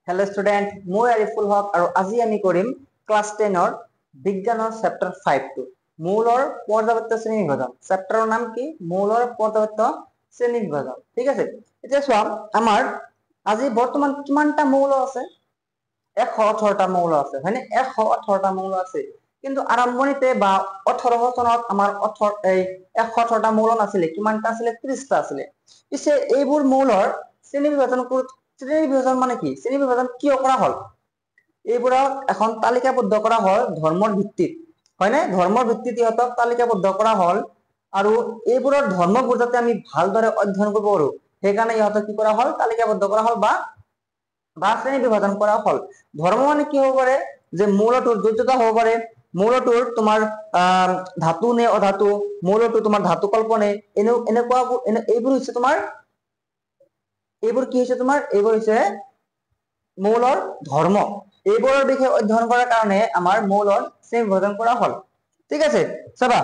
Hello student मैं आरिफुल हक और আজি আমি কৰিম ক্লাস 10 ৰ বিজ্ঞানৰ চেপ্টাৰ 5 টো মৌলৰ পৰ্যায়বৃত্ত শ্ৰেণী বিভাজন চেপ্টাৰৰ নাম কি মৌলৰ পৰ্যায়বৃত্ত শ্ৰেণী বিভাজন ঠিক আছে এতিয়া চোৱা আমাৰ আজি বৰ্তমান কিমানটা মৌল আছে 118টা মৌল আছে হয়নে 118টা মৌল আছে কিন্তু আৰম্ভণিতে বা 1800 চনত আমাৰ 118টা মৌল নাছিলে কিমানটা আছিল 30টা আছিল পিছে এইবোৰ মৌলৰ শ্ৰেণী বিভাজন শ্ৰেণী বিভাজন মানে কি শ্ৰেণী বিভাজন কিয় কৰা হল এইবোৰক এখন তালিকাবদ্ধ কৰা হল ধৰ্মৰ ভিত্তিত হয়নে ধৰ্মৰ ভিত্তিত ইহঁতক তালিকাবদ্ধ কৰা হল আৰু এইবোৰৰ ধৰ্মবোৰ যাতে আমি ভালদৰে অধ্যয়ন কৰিব পাৰো সেইকাৰণে ইহঁতক কি কৰা হল তালিকাবদ্ধ কৰা হল বা শ্ৰেণী বিভাজন কৰা হল ধৰ্ম মানে কি হ'ব পাৰে যে মৌলটোৰ যোগ্যতা হ'ব পাৰে মৌলটোৰ তোমাৰ ধাতু নে অধাতু মৌলটো তোমাৰ ধাতু কল্পনে এনেকুৱা এইবোৰ হৈছে তোমাৰ এইবোৰ কি হৈছে তোমাৰ এইবোৰ হৈছে মৌলৰ ধৰ্ম এইবোৰৰ বিষয়ে অধ্যয়ন কৰাৰ কাৰণে আমাৰ মৌলৰ শ্ৰেণী বিভাজন কৰা হল ঠিক আছে চাবা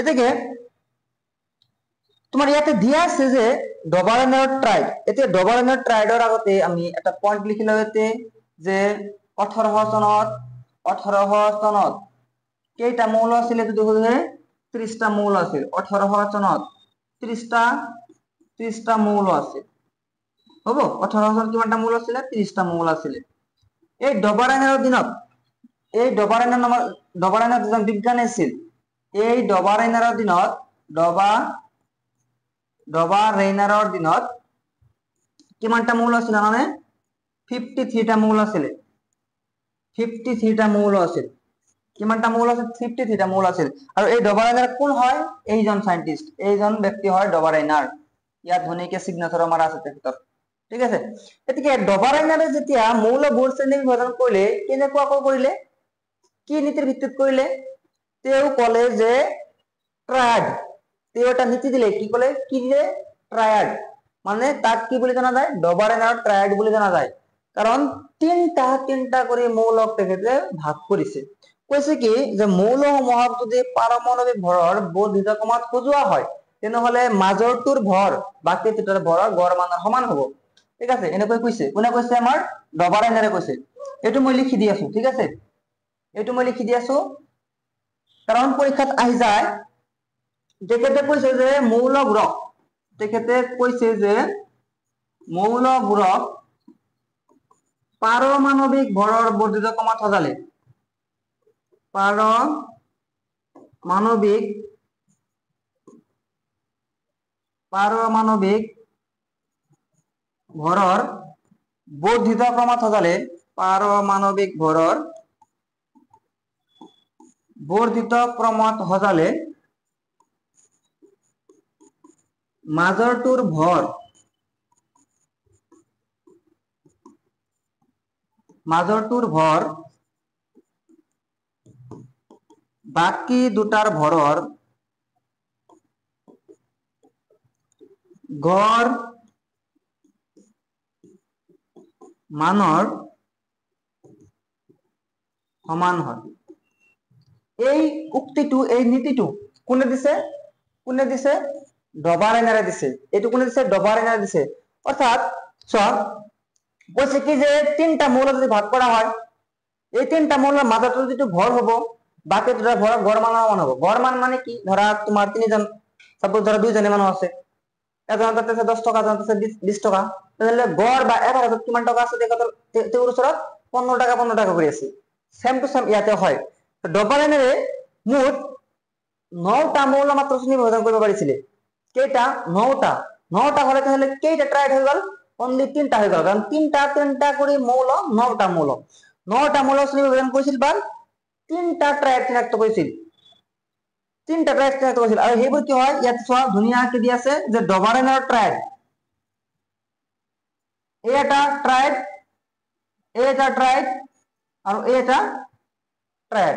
এতেকে তোমাৰ ইয়াতে দিয়া আছে যে ডবাৰেনৰ ট্ৰাইড এতিয়া ডবাৰেনৰ ট্ৰাইডৰ আগতে আমি এটা পইণ্ট লিখি লও ইয়াতে যে 1800 চনত কেইটা মৌল আছিল যদি বুঝে 30টা মৌল আছিল 1800 চনত 30টা মৌল আছিল হবো 1800 কিমানটা মৌল আছিল 30টা মৌল আছিল এই ডবাৰেনৰ দিনত এই ডবাৰেনৰ দুজন বিজ্ঞানী আছিল এই ডবাৰেনৰ দিনত ডবাৰেনৰ দিনত কিমানটা মৌল আছিল জানানে 53টা মৌল আছিল 53টা মৌল আছিল কিমানটা মৌল আছিল 53টা মৌল আছিল আৰু এই ডবাৰেনৰ কোন হয় এইজন সায়েন্টিস্ট এইজন ব্যক্তি হয় ডবাৰেনাৰ ইয়াত ধুনীয়াকৈ সিগনেচাৰ মাৰা আছে তেখেতৰ ঠিক আছে এতিকে ডবাৰেনাৰে যেতিয়া মৌলবোৰ শ্ৰেণী বিভাজন কৰিলে কেনেকুৱাকৈ কৰিলে কি নীতিৰ ভিত্তিত কৰিলে তেওঁ ক'লে যে ট্ৰায়াড তেওঁ এটা নীতি দিলে কি ক'লে কি দিলে ট্ৰায়াড মানে তাক কি বুলি জানা যায় ডবাৰেনাৰ ট্ৰায়াড বুলি জানা যায় কাৰণ তিনটা কৰে মৌলক তেখেতে ভাগ কৰেছে কৈছে কি যে মৌলসমূহক যদি পাৰমাণৱিক ভৰৰ বৰ্ধিত ক্ৰমত সজোৱা হয় তেনেহলে মাজৰটোৰ ভৰ বাকীটোৰ ভৰৰ গড় মানৰ সমান হ'ব ঠিক আছে এনেকৈ কৈছে কোনে কৈছে আমাৰ ডবাৰেনাৰে কৈছে এটো মই লিখি দি আছো ঠিক আছে এটো মই লিখি দি আছো কারণ পরীক্ষাত আহি যায় তেখেতে কৈছে যে মৌলবোৰক পাৰমাণৱিক ভৰৰ বৰ্ধিত ক্ৰমত সজালে পাৰমাণৱিক ভৰৰ বৰ্ধিত ক্ৰমত সজালে পাৰমাণৱিক ভৰৰ বৰ্ধিত ক্ৰমত সজালে মাজৰটোৰ ভৰ বাকি দুটাৰ ভৰৰ গড় মানৰ সমান হয় এই উক্তিটো এই নীতিটো কোনে দিছে ডবাৰেনাৰে দিছে এটো কোনে দিছে ডবাৰেনাৰে দিছে অৰ্থাৎ চোৱা কৈছে কি যে তিনটা মৌল যদি ভাগ কৰা হয় এই তিনটা মৌলৰ মাজত যদি ভৰ হ'ব বাকি দুটা ভৰৰ গড় মান সমান হ'ব গড় মান মানে কি ধৰা তোমাৰ তিনিজন সাপোজ ধৰা দুইজনে মানুহ আছে এজন তাতে 10 টকা এজন তাতে 20 টকা তাহলে গড় বা এভারেজত কিমান টকা আছে দেখো তেওঁৰ ওচৰত 15 টাকা কৰি আছে সেম টু সেম ইয়াতে হয় ডবাৰেনাৰে মুঠ 9টা মৌল মাত্ৰ শ্ৰেণী বিভাজন কৰিব পাৰিছিল কেইটা 9টা হলে তাহলে কেইটা ট্ৰাইড হৈ গল অনলি 3টা হৈ গল কাৰণ তিনটা কৰি মৌল 9টা মৌল শ্ৰেণী বিভাজন কৰিছিল বা 3টা ট্ৰাইড চিনাক্ত কৰিছিল আৰু সেইবোৰ কি হয় ইয়াত চোৱা ধুনীয়াকৈ দি আছে যে ডবাৰেনাৰ ট্ৰাইড এটা ট্ৰাইড আৰু এটা ট্ৰাইড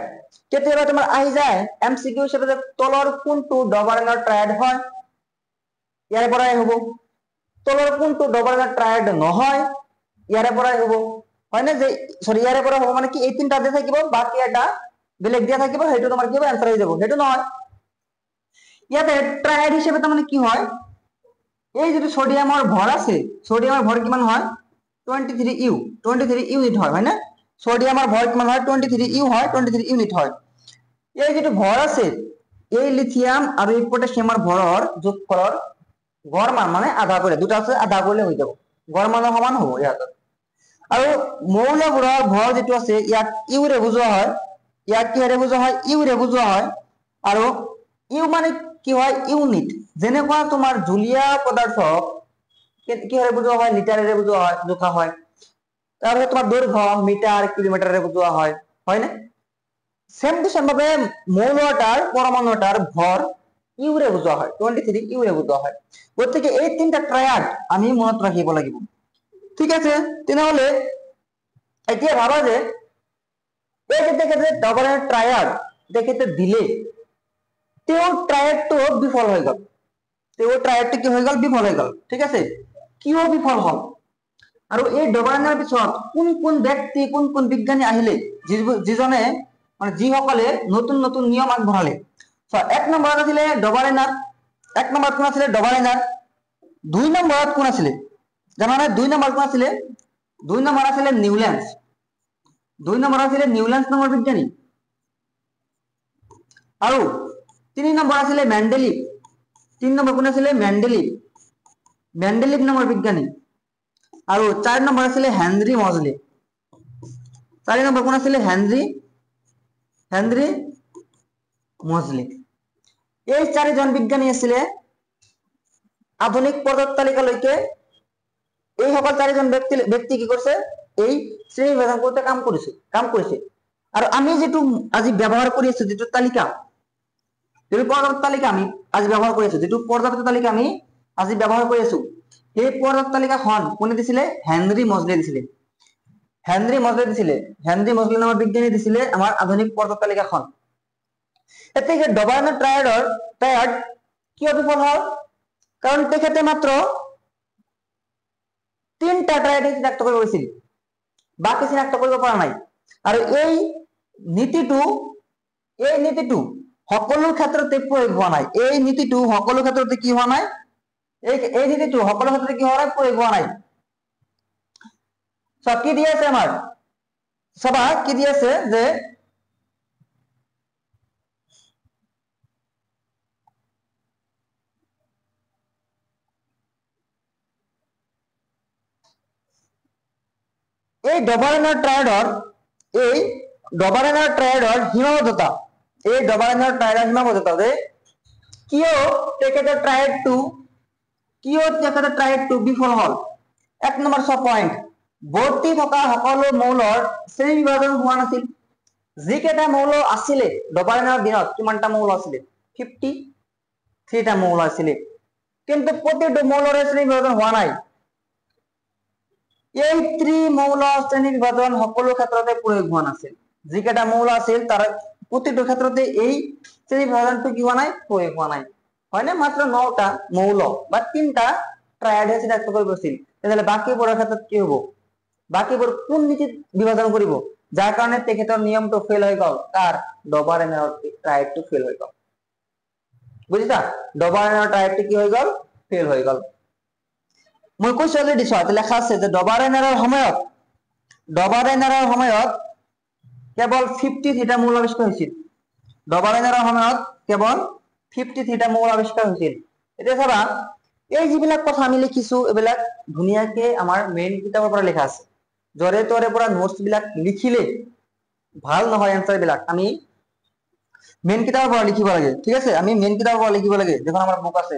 কেতিয়াবা তোমাৰ আহি যায় এমসিকিউ হিচাপে যে তলৰ কোনটো ডবাৰেনাৰ ট্ৰাইড হয় ইয়াৰে পৰাই হ'ব তলৰ কোনটো ডবাৰেনাৰ ট্ৰাইড নহয় ইয়াৰে পৰাই হ'ব হয় না যে সৰি ইয়াৰে পৰা হ'ব মানে কি এই তিনটা দিয়া থাকিব বাকি এটা বেলেগ দিয়া থাকিব হেতু তোমাৰ কি হ'ব आंसर হৈ যাব হেতু নহয় ইয়াতে ট্ৰাইড হিচাপে মানে কি হয় এই যদি সোডিয়ামৰ ভৰ আছে সোডিয়ামৰ ভৰ কিমান হয় 23 ইউ 23 ইউনিট হয় না সোডিয়ামৰ ভৰ কিমান হয় 23 ইউ হয় 23 ইউনিট হয় এই যেটো ভৰ আছে এই লিথিয়াম আৰু এই পটাছিয়ামৰ ভৰৰ যোগফলৰ গড় মান মানে আধা কৰে দুটা আছে আধা কৰলে হয়ে যাব গড় মানৰ সমান হ'ব ইয়াত আৰু মৌলবোৰৰ ভৰ যেটো আছে ইয়াক ইউৰে বুজোৱা হয় ইয়াক কিৰে বুজোৱা হয় ইউৰে বুজোৱা হয় আৰু ইউ মানে কি হয় ইউনিট যেনেকুৱা তোমাৰ জুলীয়া পদাৰ্থ কিৰে বুজোৱা হয় লিটাৰেৰে বুজোৱা হয় জোখা হয় তাহলে তোমার দৈর্ঘ্য মিটার কিলোমিটারে বুঝোয়া হয় হয় না সেম টু সেম ভাবে মৌলটার পরমাণুটার ভর ইউরে বুঝোয়া হয় 23 ইউরে বুঝোয়া হয় গতিকে এই তিনটা ট্রায়াড আমি মনত রাখিব লাগিব ঠিক আছে তেনেহলে এতিয়া ভাবা যে এই যে দেখে যে ডবলের ট্রায়াড দেখেতে দিলে তেও ট্রায়াডটো বিফল হয়ে গেল তেও ট্রায়াডটো কি হয়ে গেল বিফল হয়ে গেল ঠিক আছে কিও বিফল হল আৰু এই ডবায়নৰ পিছত কোন ব্যক্তি কোন বিজ্ঞানী আহিলে যিজনে মানে যিসকলে নতুন নতুন নিয়ম আগবঢ়ালে এক নম্বৰত আছিল ডবাৰেনাৰ এক নম্বৰত কোন আছিল ডবাৰেনাৰ দুই নম্বৰত কোন আছিল জানানে দুই নম্বৰ কোন আছিল দুই নম্বৰ আছিল নিউল্যান্ডছ দুই নম্বৰ আছিল নিউল্যান্ডছ নামৰ বিজ্ঞানী আৰু তিনি নম্বৰ আছিল মেন্ডেলিভ তিন নম্বৰ কোন আছিল মেন্ডেলিভ নামৰ বিজ্ঞানী আৰু 4 নম্বৰ আছিল হেনৰি মজলি 4 নম্বৰ কোন আছিল হেনৰি মজলি এই চাৰিজন বিজ্ঞানী আছিল আধুনিক পদাৰ্থ তালিকালৈকে এই সকল চাৰিজন ব্যক্তি কি কৰিছে এই শ্ৰেণী বিভাজন কৰোঁতে কাম কৰিছে আৰু আমি যেটো আজি ব্যৱহাৰ কৰি আছো যেটো তালিকা যেটো পদাৰ্থ তালিকা আমি আজি ব্যৱহাৰ কৰি আছো যেটো পদাৰ্থ তালিকা আমি আজি ব্যৱহাৰ কৰি আছো এই পদাৰ্থ তালিকাখন কোনে দিছিলে হেনৰি মজলি দিছিলে হেনৰি মজলি নামৰ বিজ্ঞানী দিছিলে আমাৰ আধুনিক পদাৰ্থ তালিকাখন এতেকে ডবায়নৰ ট্ৰায়াড কিয় বিফল হল কাৰণ তেখেতে মাত্ৰ তিনটা ট্ৰায়াড চিনাক্ত কৰিব পাৰিছিল বাকি চিনাক্ত কৰিব পৰা নাই আৰু এই নীতিটো সকলো ক্ষেত্ৰতে প্ৰয়োগ হোৱা নাই এই নীতিটো সকলো ক্ষেত্ৰতে কি হোৱা নাই এই নীতিটো সকলো ক্ষেত্ৰতে কি হোৱা নাই প্ৰয়োগ হোৱা নাই সব কি দিয়ে আছে আমাৰ সবা কি দিয়ে আছে যে এই ডবাৰেনাৰ ট্ৰায়াডৰ সীমাবদ্ধতা এই ডবাৰেনাৰ ট্ৰায়াডৰ সীমাবদ্ধতা যে কিয় তেখেতৰ ট্ৰায়াডটো বিফল হল এক নম্বৰ সব পইণ্ট বৰ্তি থকা সকলো মৌলৰ শ্ৰেণী বিভাজন হোৱা নাছিল যিকেইটা মৌল আছিলে ডবাৰেনাৰ দিনত কিমানটা মৌল আছিলে 53টা মৌল আছিলে কিন্তু প্ৰতিটো মৌলৰে শ্ৰেণী বিভাজন হোৱা নাই এই ত্ৰিমৌল শ্ৰেণী বিভাজন সকলো ক্ষেত্ৰতে প্ৰয়োগ হোৱা নাছিল যিকেইটা মৌল আছিল তাৰ প্ৰতিটো ক্ষেত্ৰতে এই শ্ৰেণী বিভাজনটো কি হোৱা নাই প্ৰয়োগ হোৱা নাই হয়নে মাত্ৰ 9টা মৌল বা 3টা ট্ৰায়াড চিনাক্ত কৰিব আছিল তেতিয়াহ'লে বাকিবোৰৰ ক্ষেত্ৰত কি হ'ব বাকিবোৰ কোন নীতিত বিভাজন কৰিব যাৰ কাৰণে তেখেতৰ নিয়মটো ফেল হৈ গল তাৰ ডবাৰেনাৰ ট্ৰায়াডটো ফেল হৈ গল বুজিছা ডবাৰেনাৰ ট্ৰায়াডটো কি হৈ গল ফেল হৈ গল মই কৈছো অলৰেডি চোৱা লেখা আছে যে ডবাৰেনাৰৰ সময়ত কেৱল 53টা মৌল আৱিষ্কাৰ হৈছিল ডবাৰেনাৰৰ সময়ত কেৱল 53টা মৌল আৱিষ্কাৰ হৈছিল এতিয়া চাবা এই যিবিলাক কথা আমি লিখিছো এবিলাক ধুনিয়াকে আমাৰ মেইন কিতাপৰ পৰা লেখা আছে জৰে তৰে পৰা নোটছ বিলাক লিখিলে ভাল নহয় এনসাৰ বিলাক আমি মেইন কিতাপৰ পৰা লিখিব লাগে ঠিক আছে আমি মেইন কিতাপৰ পৰা লিখিব লাগে যেখন আমাৰ বুক আছে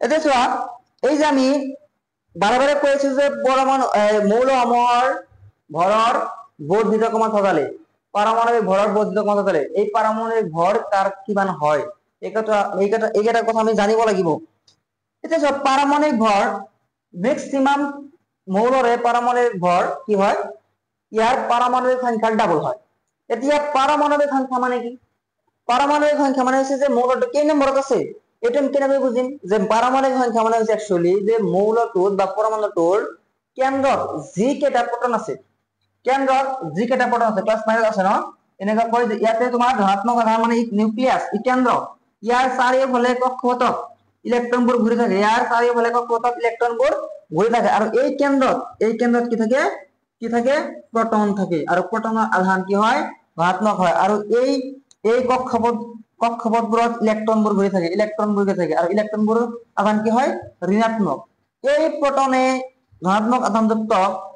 এতিয়া চোৱা এই যে আমি বাৰে বাৰে কৈ আছো যে পৰমাণু মৌলসমূহৰ ভৰৰ বৰ্ধিত ক্ৰমত সজালে পাৰমাণবিক ভৰৰ বৰ্ধিত ক্ৰমত সজালে এই পাৰমাণবিক ভৰ তাৰ কিমান হয় এইকেইটা কথা আমি জানিব লাগিব এতিয়া চোৱা পাৰমাণবিক ভৰ ম্যাক্সিমাম মৌলৰে পাৰমাণবিক ভৰ কি হয় ইয়াৰ পাৰমাণবিক সংখ্যাৰ ডাবল হয় এতিয়া পাৰমাণবিক সংখ্যা মানে কি পাৰমাণবিক সংখ্যা মানে হৈছে যে মৌলটো কেই নম্বৰত আছে এটা আমি কেনেকৈ বুজিম যে পাৰমাণবিক সংখ্যা মানে হৈছে একচুয়ালি যে মৌলটোৰ বা পৰমাণুটোৰ কেন্দ্ৰত যি কেইটা প্ৰটন আছে ক্লাছ 9 আছে ন এনেকা কয় যে ইয়াতে তোমাৰ ধনাত্মক আধাৰ মানে নিউক্লিয়াছ ই কেন্দ্ৰ ইয়াৰ চাৰিওফালে কক্ষপথত ইলেকট্ৰনবোৰ ঘূৰি থাকে, ইয়াৰ চাৰিওফালে কক্ষপথত ইলেকট্ৰনবোৰ ঘূৰি থাকে আৰু এই কেন্দ্ৰত কি থাকে প্ৰটন থাকে আৰু প্ৰটনৰ আধান কি হয় ধনাত্মক হয় আৰু এই কক্ষপথবোৰত ইলেকট্ৰনবোৰ ঘূৰি থাকে আৰু ইলেকট্ৰনবোৰৰ আধান কি হয় ঋণাত্মক। এই প্ৰটনে ধনাত্মক আধানযুক্ত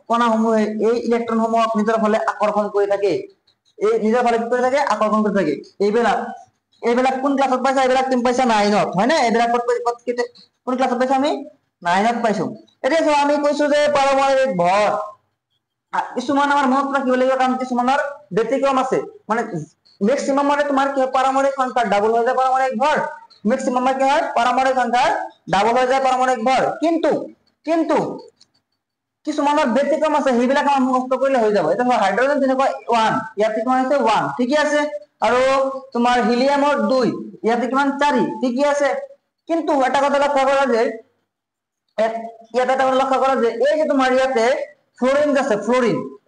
কণাসমূহে এই ইলেকট্ৰনসমূহক নিজৰ ফালে আকৰ্ষণ কৰি থাকে, এইবিলাক কোন ক্লাছত পাইছা, এইবিলাক তুমি পাইছা 9ত, হয় না? এইবিলাক কোন ক্লাছত পাইছা আমি 9ত পাইছো। এতিয়া চোৱা আমি কৈছো যে পাৰমাণবিক ভৰ কিছুমান আমাৰ মনত ৰাখিব লাগিব, কাৰণ কিছুমানৰ ব্যতিক্ৰম আছে, মানে মেক্সিমাম মানে তোমাৰ কি পাৰমাণবিক সংখ্যা ডাবল হৈ যায় পাৰমাণবিক ভৰ, মেক্সিমাম কি হয় পাৰমাণবিক সংখ্যা ডাবল হৈ যায় পাৰমাণবিক ভৰ, কিন্তু কিছুমানৰ ব্যতিক্ৰম আছে, সেইবিলাক আমাৰ মুখস্থ কৰিলে হৈ যাব। এটা হাইড্ৰোজেন যেনেকুৱা 1, ইয়াতে কিমান আছে 1, ঠিকই আছে, আৰু তোমাৰ হিলিয়ামৰ 2, ইয়াতে কিমান 4, ঠিকই আছে। কিন্তু এটা কথা লক্ষ্য কৰা যে এই যে তোমাৰ ইয়াতে ফ্লোরিন আছে,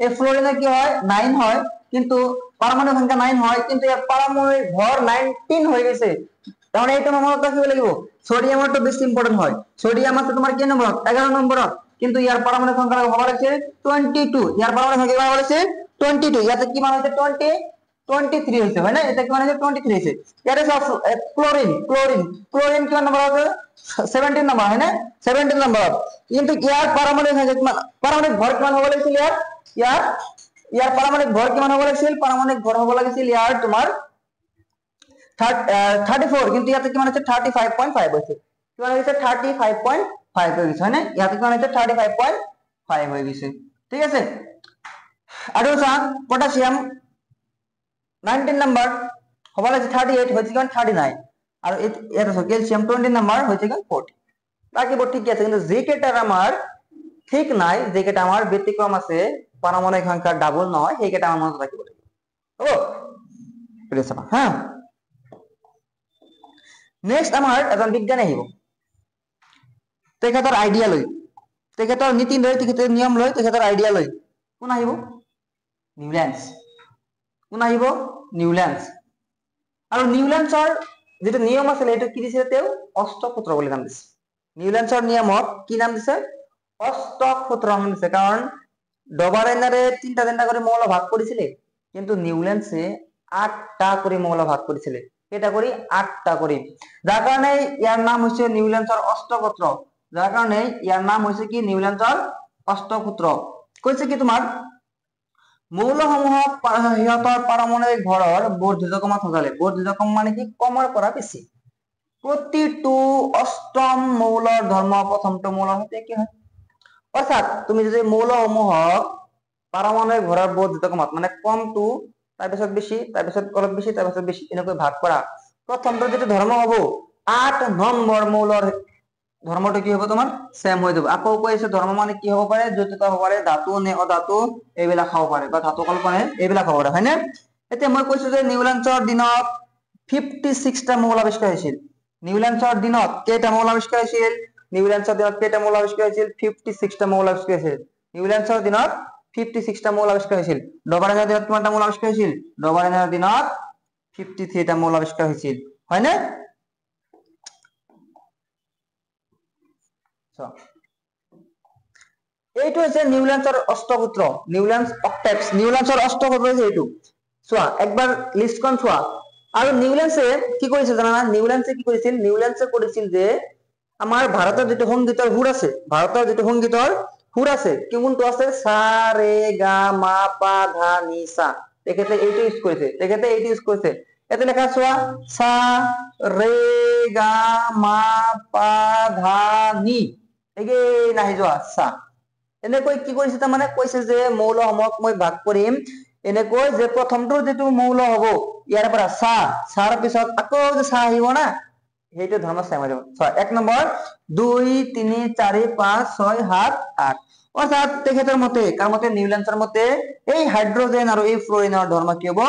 এই ফ্লোরিনে কি হয় 9 হয়, কিন্তু পারমাণবিক সংখ্যা 9 হয়, কিন্তু ইয়াৰ পাৰমাণবিক ভৰ 19 হয়ে গেছে। তাহলে এইটো মনত ৰাখিব লাগিব। সোডিয়ামটো বেশি ইম্পৰ্টেন্ট হয়, সোডিয়াম আছে তোমাৰ কি নম্বৰত 11 নম্বৰত, কিন্তু ইয়াৰ পাৰমাণবিক সংখ্যা হ'ব লাগিছে 22, ইয়াৰ পারমাণবিক সংখ্যা হ'ব লাগিছে 22, ইয়াতে কিমান হৈছে 23 হৈছে, হয় না? এটা কিমান হৈছে 23 হৈছে। ইয়াতে ক্লোরিন কিমান নম্বৰ আছে 17 নম্বৰ, হয় না? 17 নম্বৰ, কিন্তু ইয়াৰ পাৰমাণবিক সংখ্যা কিমান, পাৰমাণবিক ভৰ কিমান হ'ব লাগিছিল ইয়াৰ পাৰমাণবিক ভৰ কিমান হ'ব লাগিছিল, পাৰমাণবিক ভৰ হ'ব লাগিছিল ইয়াৰ তোমাৰ 34, কিন্তু ইয়াতে কিমান আছে 35.5 হৈছে, কিমান হৈছে 35.5 হৈ গৈছে, হয় না? ইয়াতে কিমান হৈছে 35.5 হৈ গৈছে, ঠিক আছে। আৰু চা পটাছিয়াম 19 নম্বৰ হ'ব লাগিছে 38, হৈছে কিমান 39, আৰু ইয়াতে ক্যালসিয়াম 20 নম্বৰ হৈছে কিমান 40। বাকিবোৰ ঠিক আছে, কিন্তু যেকেইটাৰ আমাৰ ঠিক নাই, যেকেইটা আমাৰ ব্যতিক্ৰম আছে, পাৰমাণবিক সংখ্যা ডাবল নহয়, সেইকেইটা আমাৰ মনত ৰাখিব লাগিব, হ'ব? হা, নেক্সট আমাৰ এজন বিজ্ঞানী আহিব, তেখেতৰ আইডিয়া লৈ, তেখেতৰ নীতি লৈ, তেখেতৰ নিয়ম লৈ, তেখেতৰ আইডিয়া লৈ কোন আহিব? নিউল্যান্স। কোন আহিব? নিউল্যান্স। আৰু নিউল্যান্সৰ যেটো নিয়ম আছিল এইটো কি দিছে, তেওঁ অষ্টসূত্ৰ বুলি নাম দিছে। নিউল্যান্সৰ নিয়মক কি নাম দিছে? অষ্টসূত্ৰ নাম দিছে, কাৰণ ডবাৰেনাৰে 3টা কৰি মৌল ভাগ কৰিছিলে, কিন্তু নিউল্যান্সে 8টা কৰি মৌল ভাগ কৰিছিলে, কেইটা কৰি 8টা কৰি, যাৰ কাৰণে ইয়াৰ নাম হৈছে নিউল্যান্সৰ অষ্টসূত্ৰ, যাৰ কাৰণে ইয়াৰ নাম হৈছে কি নিউল্যান্সৰ অষ্টসূত্ৰ। কৈছে কি তোমাৰ মৌলসমূহক সিহঁতৰ পাৰমাণবিক ভৰৰ বৰ্ধিতকমত সজালে, বৰ্ধিতকম মানে কি কমৰ পৰা বেছি, প্ৰতিটো অষ্টম মৌলৰ ধৰ্ম প্ৰথমটো মৌলৰ সৈতে কি হয়, অৰ্থাৎ তুমি যদি মৌলসমূহক পাৰমাণবিক ভৰৰ বৰ্ধিতকমত মানে কমটো তাৰপিছত বেছি, তাৰপিছত অলপ বেছি, তাৰপিছত বেছি এনেকৈ ভাগ কৰা, প্ৰথমটো যেটো ধৰ্ম হ'ব 8 নম্বৰ মৌলৰ ধৰ্মটো কি হ'ব তোমাৰ সেম হৈ যাব। আকৌ কৈছে ধৰ্ম মানে কি হ'ব পাৰে, যৌতিক হ'ব পাৰে, ধাতু নে অধাতু এইবিলাক হ'ব পাৰে, বা ধাতু কল্পনে এইবিলাক হ'ব পাৰে, হয় নে? এতিয়া মই কৈছো যে নিউল্যান্সৰ দিনত 56টা মৌল আৱিষ্কাৰ হৈছিল। নিউল্যান্সৰ দিনত কেইটা মৌল আৱিষ্কাৰ হৈছিল? নিউল্যান্সৰ দিনত কেইটা মৌল আৱিষ্কাৰ হৈছিল? 56টা মৌল আৱিষ্কাৰ হৈছিল। নিউল্যান্সৰ দিনত 56টা মৌল আৱিষ্কাৰ হৈছিল। ডবাৰেনাৰ দিনত কিমানটা মৌল আৱিষ্কাৰ হৈছিল? ডবাৰেনাৰ দিনত 53টা মৌল আৱিষ্কাৰ হৈছিল, হয় নে? এইটো হৈছে নিউল্যান্সৰ অষ্টসূত্ৰ, নিউল্যান্স অক্টেটস, নিউল্যান্সৰ অষ্টসূত্ৰ হৈছে এইটো। চোৱা একবাৰ লিষ্টখন চোৱা। আৰু নিউল্যান্সে কি কৰিছিল জানা? নিউল্যান্সে কি কৰিছিল? নিউল্যান্সে কৰিছিল যে আমাৰ ভাৰতৰ যেটো সংগীতৰ সুৰ আছে, ভাৰতৰ যেটো সংগীতৰ সুৰ আছে, কোনটো আছে সা ৰে গা মা পা ধা নি সা, তেখেতে এইটো ইউজ কৰিছে, এতে লেখা চোৱা সা ৰে গা মা পা ধা নি, এগেইন আহি যোৱা সা, এনেকৈ কি কৰিছে, তাৰ মানে কৈছে যে মৌলসমূহক মই ভাগ কৰিম এনেকৈ যে প্ৰথমটো যেটো মৌল হ'ব ইয়াৰ পৰা সা, সাৰ পিছত আকৌ যে সা আহিব না, সেইটো ধৰ্ম সেম হৈ যাব। 1 নম্বৰ 2 3 4 5 6 7 8, অৰ্থাৎ তেখেতৰ মতে, কাৰ মতে? নিউল্যান্সৰ মতে এই হাইড্ৰোজেন আৰু এই ফ্লোৰিনৰ ধৰ্ম কি হ'ব?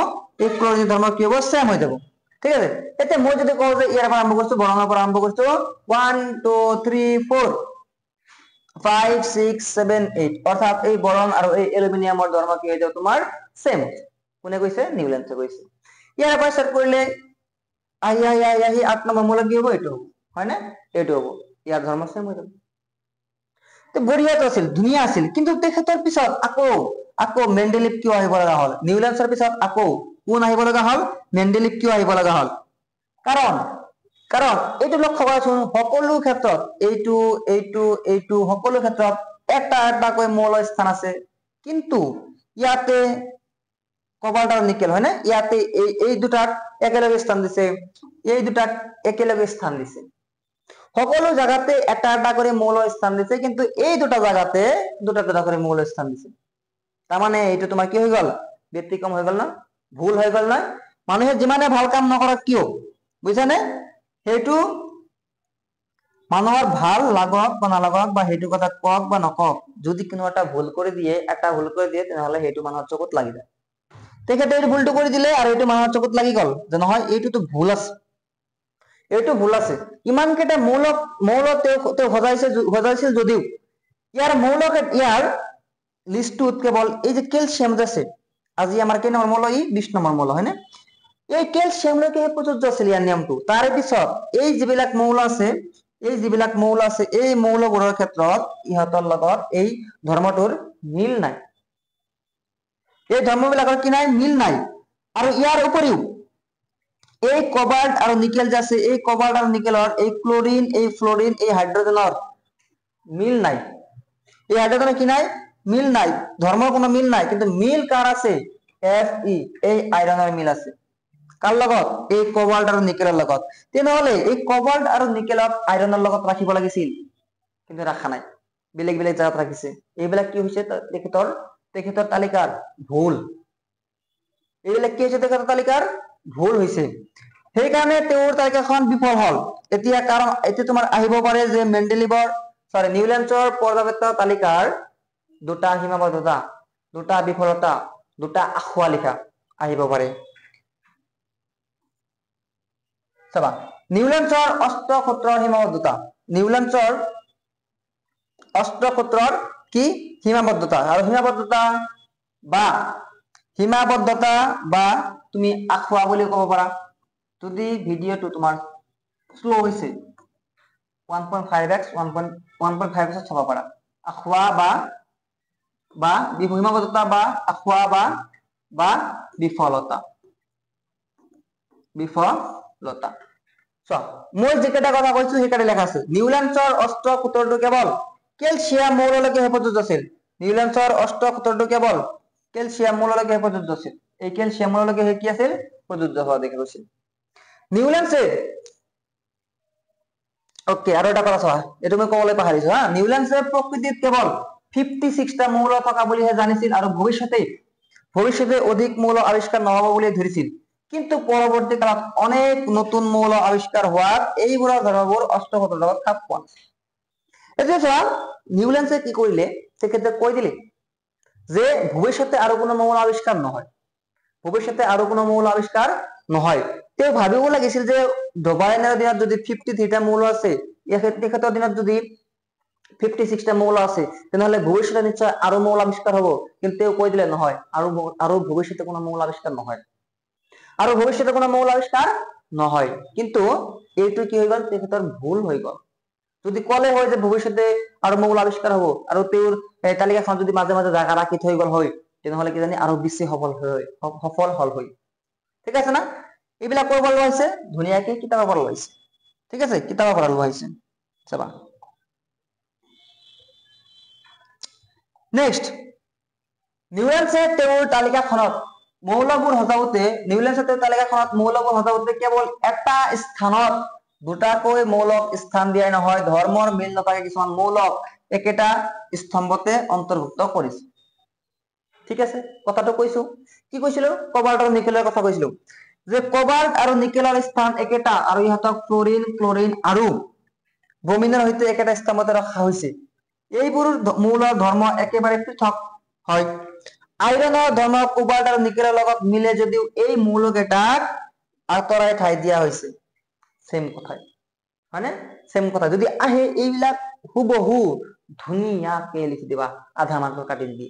এই ফ্লোৰিনৰ ধৰ্ম কি হ'ব? সেম হৈ যাব, ঠিক আছে। এতিয়া মই যদি কওঁ যে ইয়াৰ পৰা আৰম্ভ কৰিছো, বৰণৰ পৰা আৰম্ভ কৰিছো 1 2 3 4 5 6 7 8, অৰ্থাৎ এই বৰণ আৰু এই এলুমিনিয়ামৰ ধৰ্ম কি হৈ যাব তোমাৰ সেম। কোনে কৈছে? নিউল্যান্সে কৈছে। ইয়াৰ পৰা স্টাৰ্ট কৰিলে আহি 8 নম্বৰ মৌল কি হ'ব? এইটো হয় না এইটো হ'ব ইয়াৰ ধৰ্ম সেম হৈ যাব তো বঢ়িয়াটো আছিল ধুনীয়া আছিল কিন্তু তেখেতৰ পিছত আকৌ আকৌ মেন্ডেলিভ কিয় আহিব লগা হ'ল নিউল্যান্ডছৰ পিছত আকৌ কোন আহিব লগা হ'ল মেন্ডেলিভ কিয় আহিব লগা হ'ল কাৰণ কাৰণ এইটো লক্ষ্য কৰাচোন সকলো ক্ষেত্ৰত এইটো এইটো এইটো সকলো ক্ষেত্ৰত এটা এটাকৈ মৌল স্থান আছে কিন্তু ইয়াতে কবাল্ট আৰু নিকেল হয় না ইয়াতে এই দুটাক একেলগে স্থান দিছে এই দুটাক একেলগে স্থান দিছে সকলো জায়গাতে এটা এটা করে মৌল স্থান দিছে কিন্তু এই দুটা জায়গাতে দুটা দুটা করে মৌল স্থান দিছে তার মানে এইটো তোমার কি হয়ে গেল ব্যতিক্রম হয়ে গেল না ভুল হয়ে গেল না মানুহে যিমানে ভাল কাম নকৰক কিয় বুঝছানে সেইটো মানুহৰ ভাল লাগক বা নালাগক বা সেইটো কথা কক বা নকক যদি কোনো এটা ভুল করে দিয়ে তেনেহলে সেইটো মানুহৰ চকুত লাগি যায় তেখেতে এই ভুলটো কৰি দিলে আৰু এইটো মানুহৰ চকুত লাগি গল যে নহয় এইটোতো ভুল আছে এইটো ভুল আছে ইমান কেটা মৌলক তেওঁ সজাইছিল যদিও ইয়াৰ মৌলক ইয়াৰ লিষ্টটোত কেৱল এই যে ক্যালসিয়াম আছে আজি আমাৰ কেই নম্বৰ মৌল ই 20 নম্বৰ মৌল হয় না এই ক্যালসিয়ামলৈকে প্ৰযোজ্য আছিল ইয়াৰ নিয়মটো তাৰে পিছত এই যিবিলাক মৌল আছে এই মৌলবোৰৰ ক্ষেত্ৰত ইহতৰ লগত এই ধৰ্মটোৰ মিল নাই এই ধৰ্মবিলাকৰ কি নাই মিল নাই আৰু ইয়াৰ উপৰিও এই কবাল্ট আৰু নিকেল যে আছে এই কবাল্ট আৰু নিকেলৰ এই ক্লোৰিন এই ফ্লোৰিন এই হাইড্ৰোজেনৰ মিল নাই এই হাইড্ৰোজেনৰ কি নাই মিল নাই ধৰ্মৰ কোনো মিল নাই কিন্তু মিল কাৰ আছে Fe এই আইৰনৰ মিল আছে কাৰ লগত এই কবাল্ট আৰু নিকেলৰ লগত তেনেহলে এই কবাল্ট আৰু নিকেলক আইৰনৰ লগত ৰাখিব লাগিছিল কিন্তু ৰাখা নাই বেলেগ বেলেগ জায়গাত ৰাখিছে এইবিলাক কি হৈছে তেখেতৰ তালিকাৰ ভুল এইবিলাক কি হৈছে তেখেতৰ তালিকাৰ ভুল হৈছে সেই কাৰণে তেওঁৰ তালিকাখন বিফল হল এতিয়া কাৰণ এতিয়া তোমাৰ আহিব পাৰে যে নিউল্যান্ডছৰ পৰ্যাপ্ত তালিকাৰ দুটা সীমাবদ্ধতা দুটা বিফলতা দুটা আখুৱা লিখা আহিব পাৰে চাবা নিউল্যান্ডছৰ অষ্টসূত্ৰৰ সীমাবদ্ধতা নিউল্যান্ডছৰ অষ্টসূত্ৰৰ কি সীমাবদ্ধতা আৰু সীমাবদ্ধতা বা তুমি আখুৱা বুলি ক'ব পাৰা যদি ভিডিওটো তোমাৰ স্লো হৈছে 1.5x 1.5x চাব পাৰা আখুৱা বা সীমাবদ্ধতা বা আখুৱা বা বিফলতা মই যেটা কথা কৈছো সেইকাৰণে লেখা আছে নিউল্যান্ডছৰ অষ্টসূত্ৰটো কেৱল ক্যালসিয়াম মৌললৈকে প্ৰযোজ্য আছিল নিউল্যান্ডছৰ অষ্টসূত্ৰটো কেৱল ক্যালসিয়াম মৌললৈকে প্ৰযোজ্য আছিল এই ক্যালসিয়াম মৌললৈকে কি আছিল প্ৰযোজ্য হোৱা দেখা গৈছিল নিউল্যান্ডছে ওকে আৰু এটা কথা চোৱা এটো মই ক'বলৈ পাহৰিছো হা নিউল্যান্ডছে প্ৰকৃতিত কেৱল 56টা মৌল থকা বুলিহে জানিছিল আৰু ভৱিষ্যতে অধিক মৌল আৱিষ্কাৰ নহব বুলি ধৰিছিল কিন্তু পৰৱৰ্তী কালত অনেক নতুন মৌল আৱিষ্কাৰ হোৱাত এইবোৰৰ ধৰ্মবোৰ অষ্টসূত্ৰৰ লগত খাপ খোৱা এতিয়া চোৱা নিউল্যান্ডছে কি কৰিলে তেখেতে কৈ দিলে যে ভৱিষ্যতে আৰু কোনো মৌল আৱিষ্কাৰ নহয় তেওঁ ভাবিব লাগিছিল যে ডবাইনৰ দিনত যদি 53টা মৌল আছে তেখেতৰ দিনত যদি 56টা মৌল আছে তেনেহলে ভৱিষ্যতে নিশ্চয় আৰু মৌল আৱিষ্কাৰ হ'ব কিন্তু তেওঁ কৈ দিলে নহয় আৰু ভৱিষ্যতে কোনো মৌল আৱিষ্কাৰ নহয় কিন্তু এইটো কি হৈ গল তেখেতৰ ভুল হৈ গল যদি কলে হয় যে ভৱিষ্যতে আৰু মৌল আৱিষ্কাৰ হ'ব আৰু তেওঁৰ তালিকাখন যদি মাজে মাজে জাগা ৰাখি থৈ গল হয় তেনেহলে কি জানি আৰু বেছি সফল হল হয় ঠিক আছে না এইবিলাক কৰিব লোৱা হৈছে ধুনীয়াকে কিতাপৰ পৰা লোৱা হৈছে ঠিক আছে কিতাপৰ পৰা লোৱা হৈছে চাবা নেক্সট নিউল্যান্ডছে তেওঁৰ তালিকাখনত মৌলবোৰ সজাওঁতে কেৱল এটা স্থানত দুটাকৈ মৌলক স্থান দিয়াই নহয় ধৰ্মৰ মিল নথকা কিছুমান মৌলক একেটা স্তম্ভতে অন্তৰ্ভুক্ত কৰিছে ঠিক আছে কথাটো কৈছো কি কৈছিলো কবাল্ট আৰু নিকেলৰ কথা কৈছিলো যে কবাল্ট আৰু নিকেলৰ স্থান একেটা আৰু ইহঁতক ফ্লোৰিন ক্লোৰিন আৰু ব্ৰোমিনৰ সৈতে একেটা স্তম্ভতে ৰখা হৈছে এইবোৰ মৌলৰ ধৰ্ম একেবাৰে পৃথক হয় আইৰনৰ ধৰ্ম কোবাল্ট আৰু নিকেলৰ লগত মিলে যদিও এই মৌলকেইটাক আঁতৰাই ঠাই দিয়া হৈছে সেম কথাই মানে সেম কথা যদি আহে এইবিলাক হুবহু ধুনীয়াকে লিখি দিবা আধা মাৰ্ক কাটি দিবি